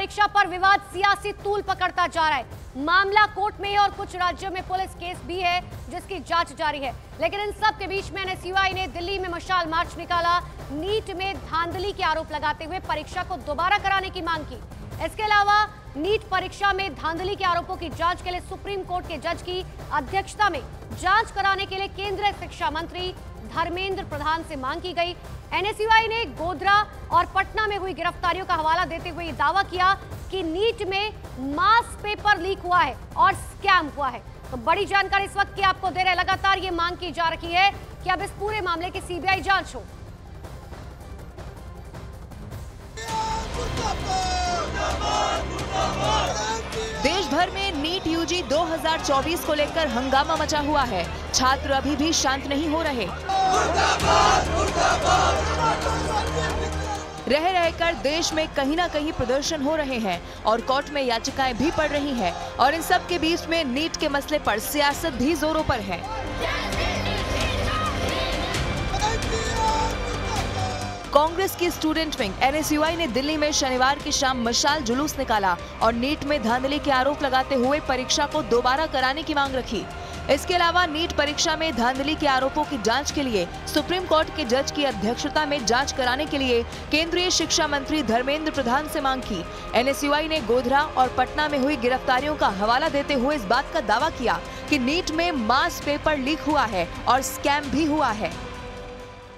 परीक्षा पर विवाद सियासी तूल पकड़ता जा रहा है। मामला कोर्ट में है और कुछ राज्यों में पुलिस केस भी है जिसकी जांच जारी है। लेकिन इन सब के बीच में एनएसयूआई ने दिल्ली में मशाल मार्च निकाला, नीट में धांधली के आरोप लगाते हुए परीक्षा को दोबारा कराने की मांग की। इसके अलावा नीट परीक्षा में धांधली के आरोपों की जांच के लिए सुप्रीम कोर्ट के जज की अध्यक्षता में जांच कराने के लिए केंद्रीय शिक्षा मंत्री धर्मेंद्र प्रधान से मांग की गई। एनएसयूआई ने गोधरा और पटना में हुई गिरफ्तारियों का हवाला देते हुए दावा किया कि नीट में मास पेपर लीक हुआ है और स्कैम हुआ है। तो बड़ी जानकारी इस वक्त की आपको दे रहे, लगातार ये मांग की जा रही है कि अब इस पूरे मामले की सीबीआई जांच हो। देश भर में नीट यूजी 2024 को लेकर हंगामा मचा हुआ है। छात्र अभी भी शांत नहीं हो रहे। रह रहकर देश में कहीं ना कहीं प्रदर्शन हो रहे हैं और कोर्ट में याचिकाएं भी पड़ रही हैं और इन सब के बीच में नीट के मसले पर सियासत भी जोरों पर है। कांग्रेस की स्टूडेंट विंग एनएसयूआई ने दिल्ली में शनिवार की शाम मशाल जुलूस निकाला और नीट में धांधली के आरोप लगाते हुए परीक्षा को दोबारा कराने की मांग रखी। इसके अलावा नीट परीक्षा में धांधली के आरोपों की जांच के लिए सुप्रीम कोर्ट के जज की अध्यक्षता में जांच कराने के लिए केंद्रीय शिक्षा मंत्री धर्मेंद्र प्रधान से मांग की। एनएसयूआई ने गोधरा और पटना में हुई गिरफ्तारियों का हवाला देते हुए इस बात का दावा किया कि नीट में मास पेपर लीक हुआ है और स्कैम भी हुआ है।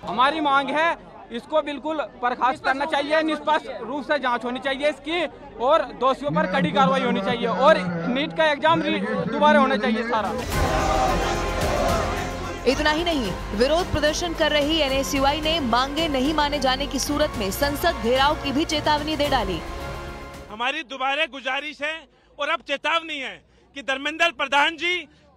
हमारी मांग है इसको बिल्कुल बर्खास्त करना चाहिए, निष्पक्ष रूप से जांच होनी चाहिए इसकी और दोषियों पर कड़ी कार्रवाई होनी चाहिए और नीट का एग्जाम दोबारा होना चाहिए सारा। इतना ही नहीं, विरोध प्रदर्शन कर रही एनएसयूआई ने मांगे नहीं माने जाने की सूरत में संसद घेराव की भी चेतावनी दे डाली। हमारी दोबारा गुजारिश है और अब चेतावनी है कि धर्मेंद्र प्रधान जी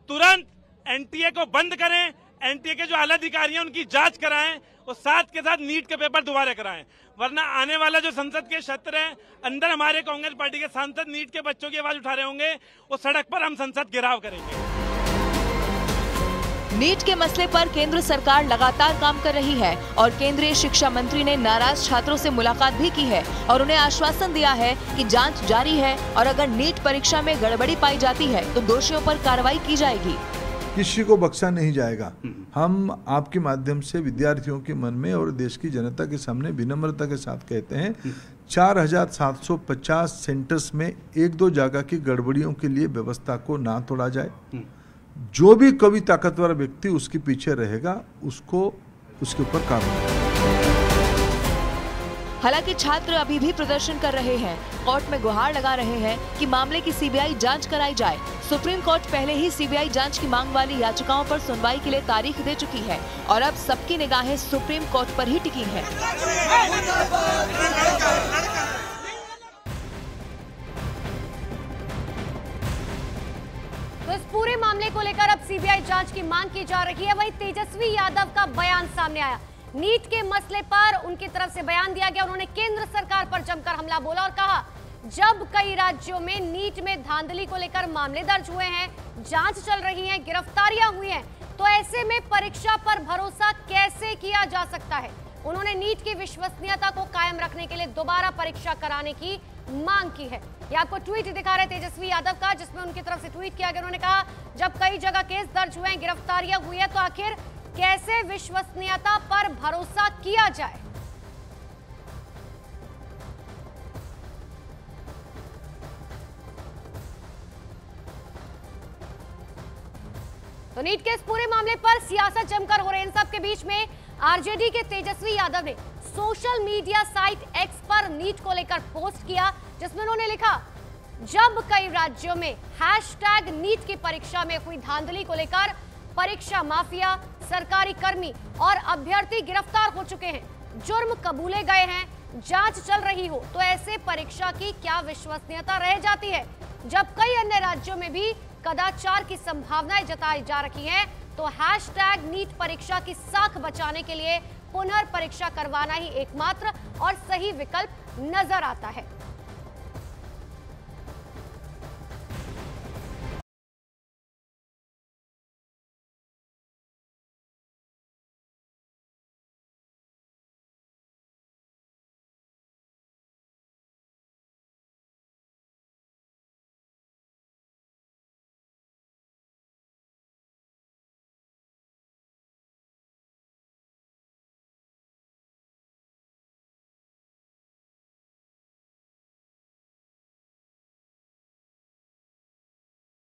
तुरंत एनटीए को बंद करें, एनटीए के जो आला अधिकारी हैं उनकी जांच कराएं और साथ के साथ नीट के पेपर दोबारा कराएं, वरना आने वाला जो संसद के सत्र है अंदर हमारे कांग्रेस पार्टी के सांसद नीट के बच्चों की आवाज उठा रहे होंगे और सड़क पर हम संसद घेराव करेंगे। नीट के मसले पर केंद्र सरकार लगातार काम कर रही है और केंद्रीय शिक्षा मंत्री ने नाराज छात्रों से मुलाकात भी की है और उन्हें आश्वासन दिया है कि जांच जारी है और अगर नीट परीक्षा में गड़बड़ी पाई जाती है तो दोषियों पर कार्रवाई की जाएगी। किसी को बख्शा नहीं जाएगा। हम आपके माध्यम से विद्यार्थियों के मन में और देश की जनता के सामने विनम्रता के साथ कहते हैं 4750 सेंटर्स में 1-2 जगह की गड़बड़ियों के लिए व्यवस्था को ना तोड़ा जाए। जो भी कभी ताकतवर व्यक्ति उसके पीछे रहेगा उसको उसके ऊपर कार्रवाई। हालांकि छात्र अभी भी प्रदर्शन कर रहे हैं, कोर्ट में गुहार लगा रहे हैं कि मामले की सीबीआई जांच कराई जाए। सुप्रीम कोर्ट पहले ही सीबीआई जांच की मांग वाली याचिकाओं पर सुनवाई के लिए तारीख दे चुकी है और अब सबकी निगाहें सुप्रीम कोर्ट पर ही टिकी हैं। तो इस पूरे मामले को लेकर अब सीबीआई जांच की मांग की जा रही है। वहीं तेजस्वी यादव का बयान सामने आया। नीट के मसले पर उनकी तरफ से बयान दिया गया। उन्होंने केंद्र सरकार पर जमकर हमला बोला और कहा जब कई राज्यों में नीट में धांधली को लेकर मामले दर्ज हुए हैं, जांच चल रही है, गिरफ्तारियां हुई हैं, तो ऐसे में परीक्षा पर भरोसा कैसे किया जा सकता है। उन्होंने नीट की विश्वसनीयता को कायम रखने के लिए दोबारा परीक्षा कराने की मांग की है। ये आपको ट्वीट दिखा रहे तेजस्वी यादव का, जिसमें उनकी तरफ से ट्वीट किया गया। उन्होंने कहा जब कई जगह केस दर्ज हुए हैं, गिरफ्तारियां हुई है, तो आखिर कैसे विश्वसनीयता पर भरोसा किया जाए। तो नीट के इस पूरे मामले पर सियासत जमकर हो रहे इन सब के बीच में आरजेडी के तेजस्वी यादव ने सोशल मीडिया साइट एक्स पर नीट को लेकर पोस्ट किया, जिसमें उन्होंने लिखा जब कई राज्यों में #नीट की परीक्षा में हुई धांधली को लेकर परीक्षा माफिया, सरकारी कर्मी और अभ्यर्थी गिरफ्तार हो चुके हैं, जुर्म कबूले गए हैं, जांच चल रही हो, तो ऐसे परीक्षा की क्या विश्वसनीयता रह जाती है। जब कई अन्य राज्यों में भी कदाचार की संभावनाएं जताई जा रही हैं, तो #नीट परीक्षा की साख बचाने के लिए पुनर्परीक्षा करवाना ही एकमात्र और सही विकल्प नजर आता है।